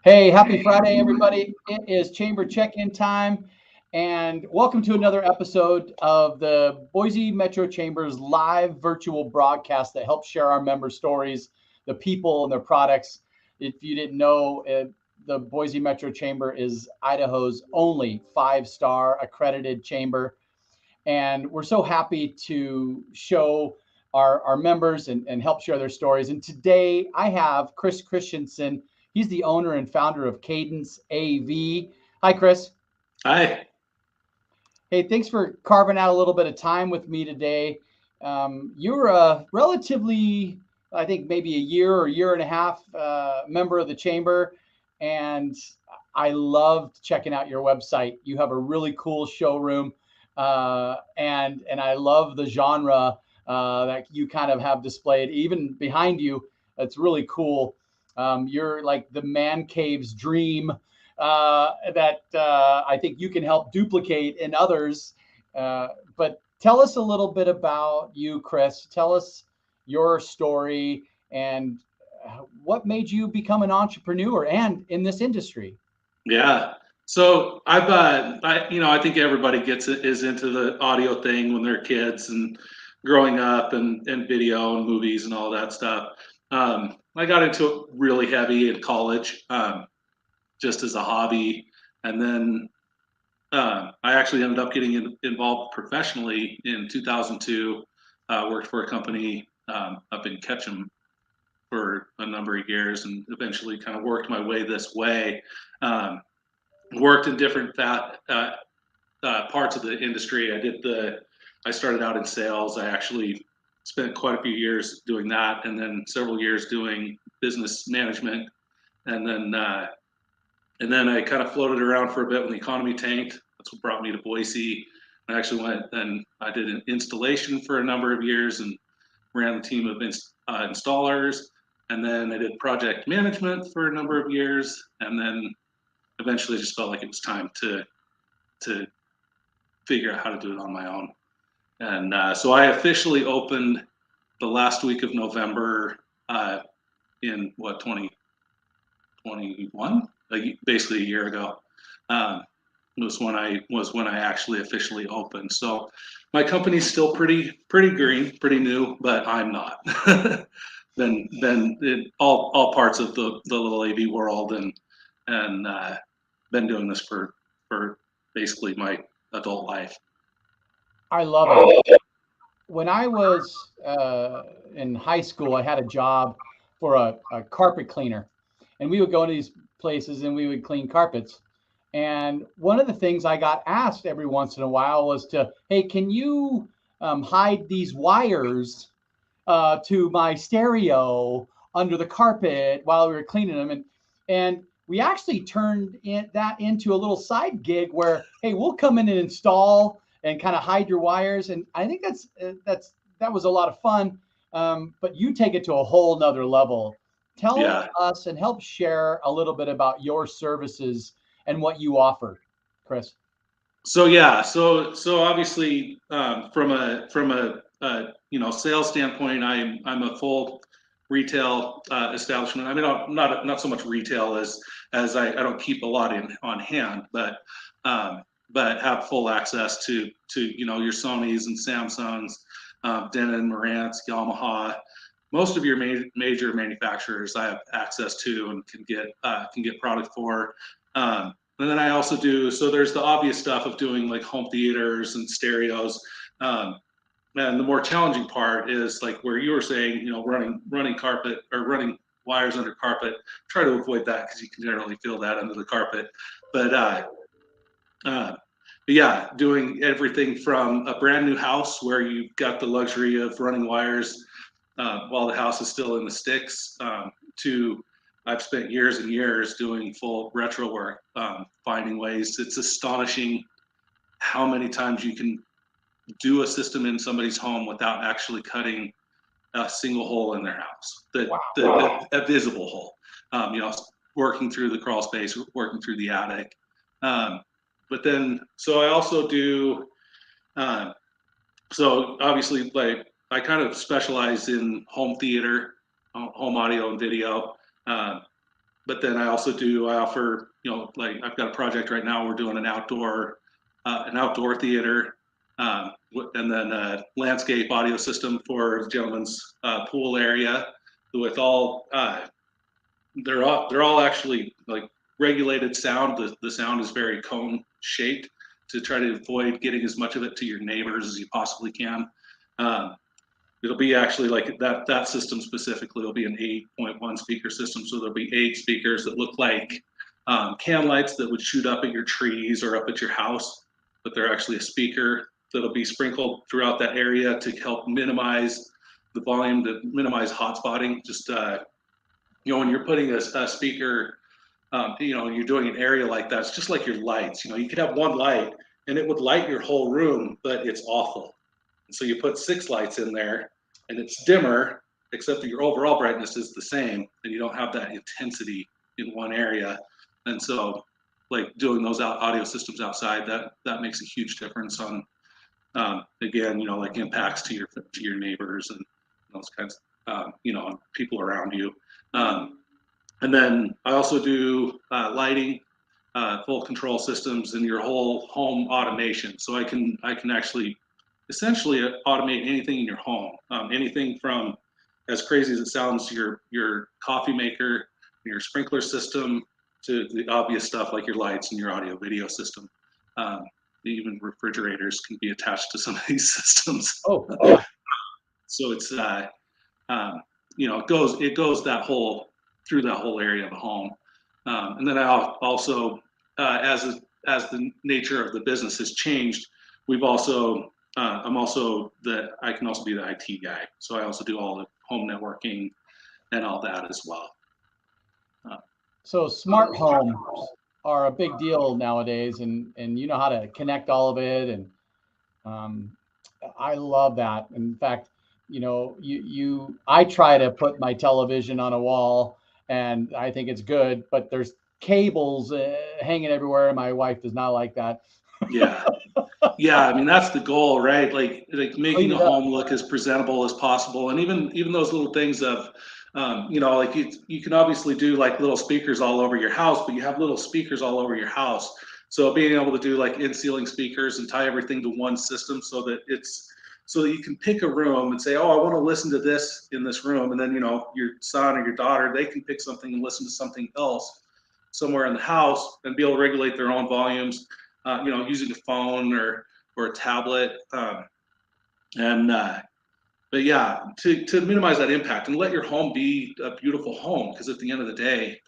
Hey, happy Friday, everybody. It is chamber check-in time, and welcome to another episode of the Boise Metro Chamber's live virtual broadcast that helps share our member stories, the people and their products. If you didn't know, the Boise Metro Chamber is Idaho's only five-star accredited chamber, and we're so happy to show our members and help share their stories. And today I have Chris Christensen. He's the owner and founder of Cadence AV. Hi, Chris. Hi. Hey, thanks for carving out a little bit of time with me today. You're a relatively, I think, maybe a year or year and a half member of the chamber, and I loved checking out your website. You have a really cool showroom, and I love the genre that you kind of have displayed, even behind you. It's really cool. You're like the man cave's dream that I think you can help duplicate in others. But tell us a little bit about you, Chris. Tell us your story and what made you become an entrepreneur and in this industry. Yeah. So I think everybody is into the audio thing when they're kids and growing up and video and movies and all that stuff. I got into it really heavy in college, just as a hobby, and then I actually ended up getting involved professionally in 2002. Worked for a company up in Ketchum for a number of years, and eventually kind of worked my way this way. Um, Worked in different parts of the industry. I started out in sales. I actually spent quite a few years doing that, and then several years doing business management, and then I kind of floated around for a bit when the economy tanked. That's what brought me to Boise. I actually went and I did an installation for a number of years and ran a team of installers, and then I did project management for a number of years, and then eventually just felt like it was time to figure out how to do it on my own. And so I officially opened the last week of November in 2021, basically a year ago. Um, was when I actually officially opened. So my company's still pretty green, pretty new, but I'm not. been in all parts of the little AV world and been doing this for basically my adult life. I love it. When I was in high school, I had a job for a carpet cleaner, and we would go to these places and we would clean carpets. And one of the things I got asked every once in a while was to, hey, can you hide these wires to my stereo under the carpet while we were cleaning them? And we actually turned that into a little side gig where, hey, we'll come in and install and kind of hide your wires. And I think that was a lot of fun. But you take it to a whole nother level. Tell Yeah. us and help share a little bit about your services and what you offer, Chris. So yeah. So obviously from a sales standpoint, I'm a full retail establishment. I mean, not so much retail as I don't keep a lot on hand, but have full access to your Sonys and Samsungs, Denon, Marantz, Yamaha. Most of your major manufacturers I have access to and can get product for. And then I also do, so there's the obvious stuff of doing like home theaters and stereos. Um, and the more challenging part is like where you were saying, running carpet or running wires under carpet. Try to avoid that because you can generally feel that under the carpet. But uh, but yeah, doing everything from a brand new house where you've got the luxury of running wires while the house is still in the sticks to I've spent years and years doing full retro work, finding ways. It's astonishing how many times you can do a system in somebody's home without actually cutting a single hole in their house, a visible hole. Working through the crawl space, working through the attic. But then, so I also do. Uh, so obviously, like I kind of specialize in home theater, home audio and video. Uh, but then I offer, like I've got a project right now. We're doing an outdoor theater, and then a landscape audio system for the gentleman's pool area. With all, they're all actually like regulated sound. The sound is very cone shaped to try to avoid getting as much of it to your neighbors as you possibly can. It'll be actually like that system specifically will be an 8.1 speaker system. So there'll be 8 speakers that look like can lights that would shoot up at your trees or up at your house, but they're actually a speaker that'll be sprinkled throughout that area to help minimize the volume, to minimize hot spotting. Just when you're putting a speaker, you're doing an area like that, it's just like your lights. You could have one light and it would light your whole room, but it's awful. And so you put 6 lights in there and it's dimmer, except that your overall brightness is the same, and you don't have that intensity in one area. And so like doing those audio systems outside, that makes a huge difference on, again, like impacts to your neighbors and those kinds of, on people around you. And then I also do lighting, full control systems, and your whole home automation. So I can actually essentially automate anything in your home, anything from, as crazy as it sounds, your coffee maker, your sprinkler system, to the obvious stuff like your lights and your audio video system. Even refrigerators can be attached to some of these systems. Oh, yeah. So it's it goes through that whole area of a home. And then I also, as the nature of the business has changed, we've also I can also be the IT guy. So I also do all the home networking and all that as well. So smart homes are a big deal nowadays, and you know how to connect all of it, and I love that. In fact, I try to put my television on a wall, and I think it's good, but there's cables hanging everywhere, and my wife does not like that. Yeah. I mean, that's the goal, right? Like making a home look as presentable as possible, and even those little things of, like you can obviously do like little speakers all over your house, but you have little speakers all over your house. So being able to do like in-ceiling speakers and tie everything to one system so that you can pick a room and say, oh, I want to listen to this in this room. And then, your son or your daughter, they can pick something and listen to something else somewhere in the house and be able to regulate their own volumes, using a phone or a tablet. But yeah, to minimize that impact and let your home be a beautiful home, because at the end of the day,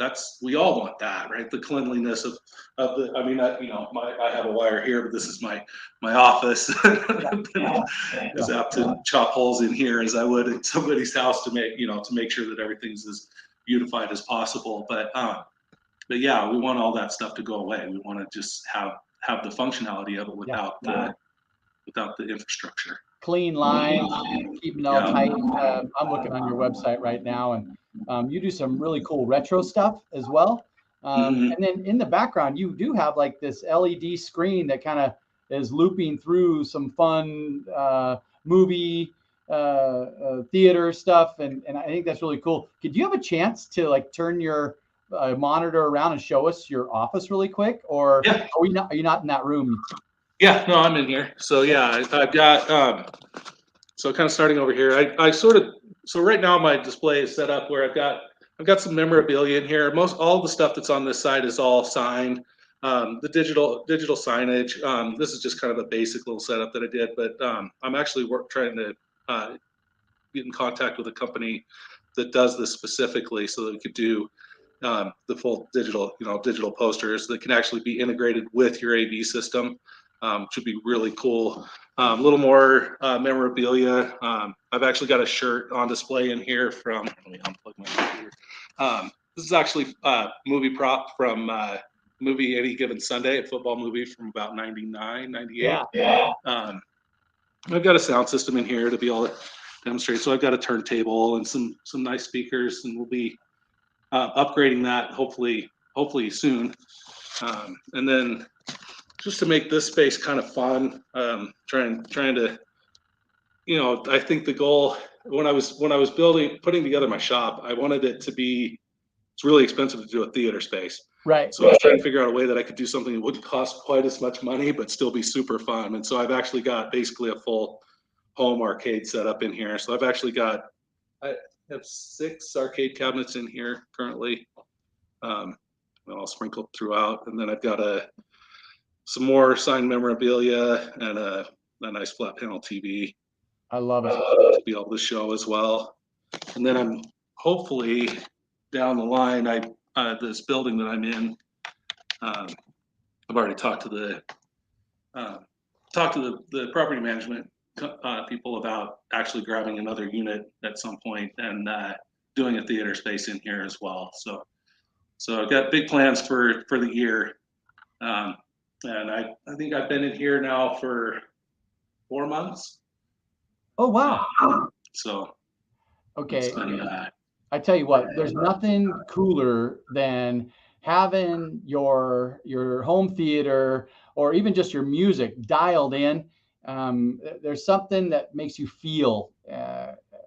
we all want that, right? The cleanliness of the. I mean, I have a wire here, but this is my office. Is apt to chop holes in here as I would at somebody's house to make sure that everything's as beautified as possible. But yeah, we want all that stuff to go away. We want to just have the functionality of it without the infrastructure. Clean lines, keeping it all tight. I'm looking on your website right now, and you do some really cool retro stuff as well. And then in the background, you do have like this LED screen that kind of is looping through some fun movie theater stuff, and I think that's really cool. Could you have a chance to like turn your monitor around and show us your office really quick, or are you not in that room? Yeah, no, I'm in here. So yeah, I've got so kind of starting over here. So right now my display is set up where I've got some memorabilia in here. All the stuff that's on this side is all signed. The digital signage. This is just kind of a basic little setup that I did, but I'm actually trying to get in contact with a company that does this specifically, so that we could do the full digital posters that can actually be integrated with your AV system. Which would be really cool. A little more memorabilia. I've actually got a shirt on display in here from, let me unplug my computer. This is actually a movie prop from movie Any Given Sunday, a football movie from about 99, 98. Yeah. I've got a sound system in here to be able to demonstrate. So I've got a turntable and some nice speakers, and we'll be upgrading that hopefully soon. And then just to make this space kind of fun, trying to, I think the goal when I was putting together my shop, I wanted it to be it's really expensive to do a theater space. Right. So I was trying to figure out a way that I could do something that wouldn't cost quite as much money, but still be super fun. And so I've actually got basically a full home arcade set up in here. So I have 6 arcade cabinets in here currently. I'll sprinkle throughout, and then I've got some more signed memorabilia and a nice flat panel TV. I love it. To be able to show as well. And then I'm hopefully down the line, this building that I'm in, I've already talked to the property management people about actually grabbing another unit at some point and doing a theater space in here as well. So I've got big plans for the year. And I think I've been in here now for 4 months. Oh, wow. So, okay. I tell you what, there's nothing cooler than having your home theater or even just your music dialed in. There's something that makes you feel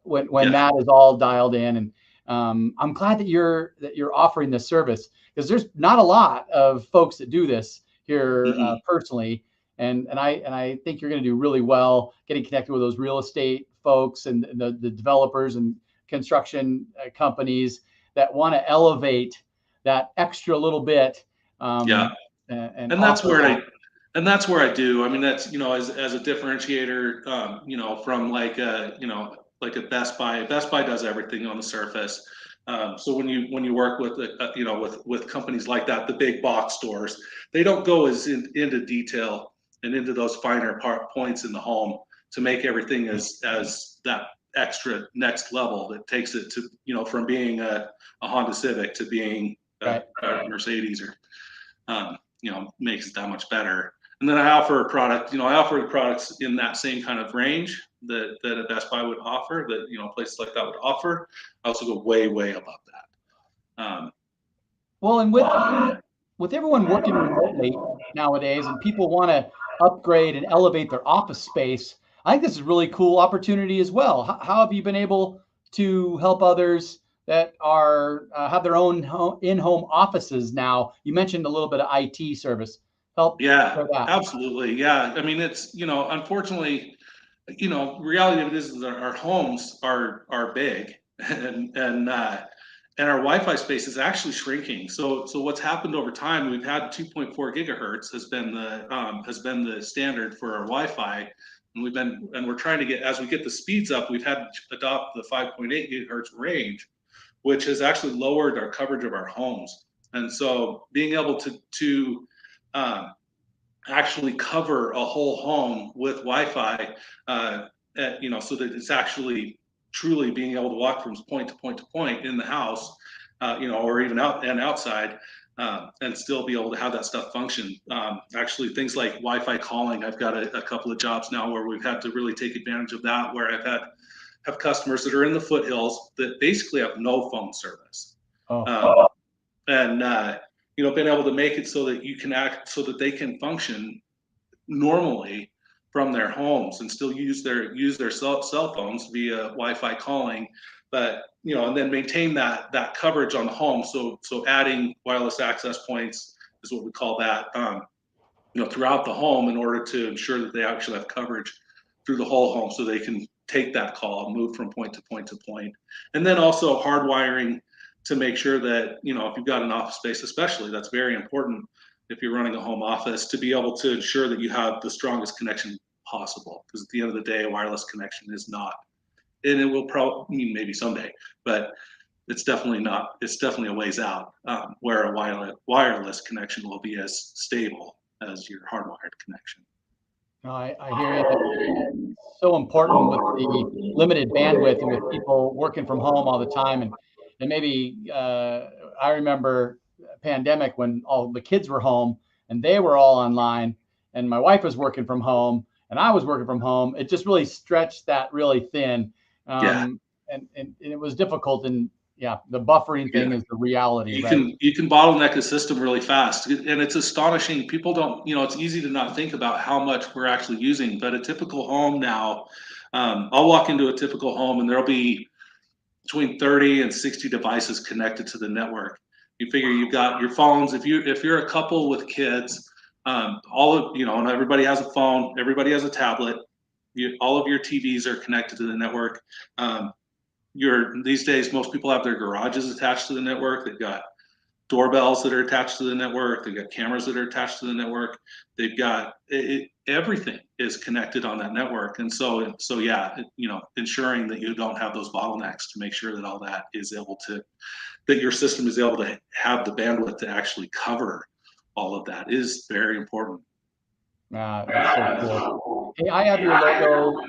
when that is all dialed in. And I'm glad that you're offering this service, because there's not a lot of folks that do this here personally. And I think you're going to do really well getting connected with those real estate folks and the developers and construction companies that want to elevate that extra little bit. And that's where I do. I mean, that's, as a differentiator, from like a Best Buy. Best Buy does everything on the surface. So when you work with with companies like that, the big box stores, they don't go into detail and into those finer points in the home to make everything as that extra next level that takes it to, from being a Honda Civic to being a Mercedes, or makes it that much better. And then I offer products in that same kind of range that a Best Buy would offer, that places like that would offer. I also go way above that. Well, and with everyone working remotely nowadays, and people want to upgrade and elevate their office space, I think this is a really cool opportunity as well. How have you been able to help others that are have their own in-home offices now? You mentioned a little bit of IT service. Help. Yeah, absolutely. Yeah, I mean, it's unfortunately, reality of it is that our homes are big, and our Wi-Fi space is actually shrinking. So what's happened over time? We've had 2.4 gigahertz has been the standard for our Wi-Fi. And we're trying to get, as we get the speeds up, we've had to adopt the 5.8 gigahertz range, which has actually lowered our coverage of our homes. And so being able to actually cover a whole home with Wi-Fi, so that it's actually truly being able to walk from point to point to point in the house, or even outside, and still be able to have that stuff function. Actually, things like Wi-Fi calling, I've got a couple of jobs now where we've had to really take advantage of that, where I've have customers that are in the foothills that basically have no phone service. Been able to make it so that they can function normally from their homes and still use their cell phones via Wi-Fi calling, but and then maintain that coverage on the home. So adding wireless access points is what we call that, throughout the home, in order to ensure that they actually have coverage through the whole home, so they can take that call and move from point to point to point. And then also hardwiring to make sure that, if you've got an office space, especially, that's very important if you're running a home office, to be able to ensure that you have the strongest connection possible. Because at the end of the day, a wireless connection is not, and it will probably, maybe someday, but it's definitely not, it's definitely a ways out, where a wireless connection will be as stable as your hardwired connection. No, I hear you. It's so important with the limited bandwidth and with people working from home all the time. And maybe I remember pandemic when all the kids were home and they were all online, and my wife was working from home and I was working from home. It just really stretched that really thin. And it was difficult. And the buffering thing is the reality. You can bottleneck a system really fast, and it's astonishing. People don't, it's easy to not think about how much we're actually using. But a typical home now, I'll walk into a typical home and there'll be between 30 and 60 devices connected to the network. You figure you've got your phones. If you're a couple with kids, all of and everybody has a phone, everybody has a tablet. All of your TVs are connected to the network. These days, most people have their garages attached to the network. They've got doorbells that are attached to the network. They've got cameras that are attached to the network. They've got everything is connected on that network. And so yeah, ensuring that you don't have those bottlenecks to make sure that all that is able to, that your system is able to have the bandwidth to actually cover all of that is very important. That's so cool. Hey, I have your logo,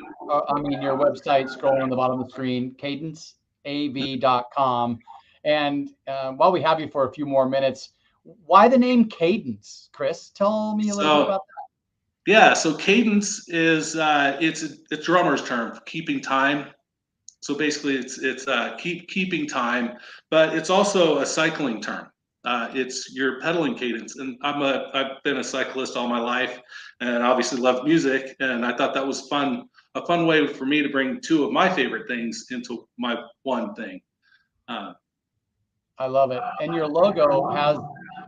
your website scrolling on the bottom of the screen, cadenceav.com. And while we have you for a few more minutes, why the name Cadence, Chris? Tell me a little bit about that. Yeah, so cadence is it's a drummer's term, keeping time. So basically, it's keeping time, but it's also a cycling term. It's your pedaling cadence, and I've been a cyclist all my life, and obviously loved music, and I thought that was a fun way for me to bring two of my favorite things into my one thing. I love it. And your logo has,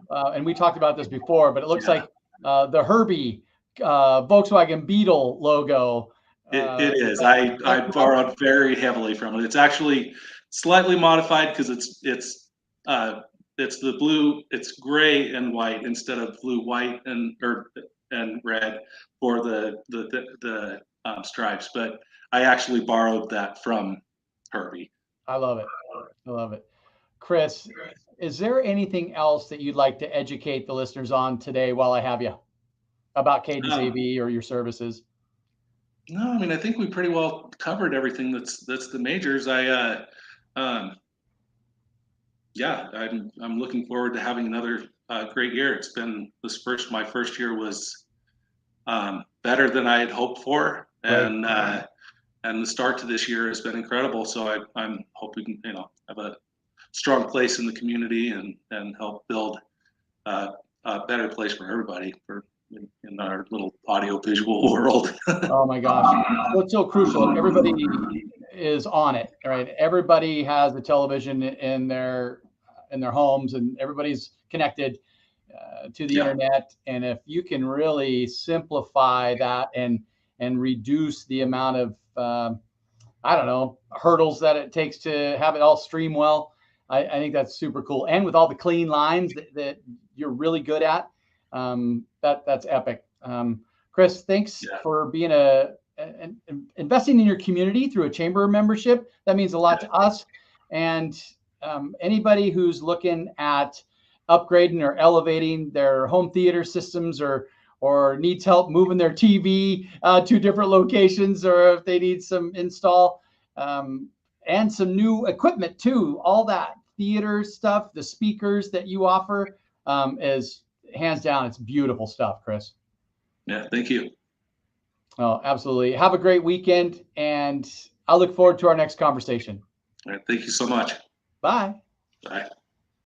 and we talked about this before, but it looks like the Herbie Volkswagen Beetle logo. It is. I borrowed very heavily from it. It's actually slightly modified because it's the blue. It's gray and white instead of blue, white, and red for the stripes. But I actually borrowed that from Herbie. I love it. I love it. Chris, is there anything else that you'd like to educate the listeners on today while I have you about Cadence AV or your services? No, I mean, I think we pretty well covered everything that's the majors. I'm looking forward to having another great year. It's been my first year was better than I had hoped for, and the start to this year has been incredible. So I'm hoping have a strong place in the community and help build a better place for everybody in our little audio visual world. Oh my gosh. Well, it's so crucial. Everybody is on it, right? Everybody has a television in their homes, and everybody's connected to the internet. And if you can really simplify that and reduce the amount of hurdles that it takes to have it all stream well, I think that's super cool. And with all the clean lines that you're really good at, that's epic. Chris, thanks for being investing in your community through a chamber membership. That means a lot to us. And anybody who's looking at upgrading or elevating their home theater systems or needs help moving their TV to different locations, or if they need some install and some new equipment too, all that theater stuff, the speakers that you offer is hands down, it's beautiful stuff, Chris. Yeah, thank you. Oh, absolutely. Have a great weekend, and I look forward to our next conversation. All right, thank you so much. Bye. Bye.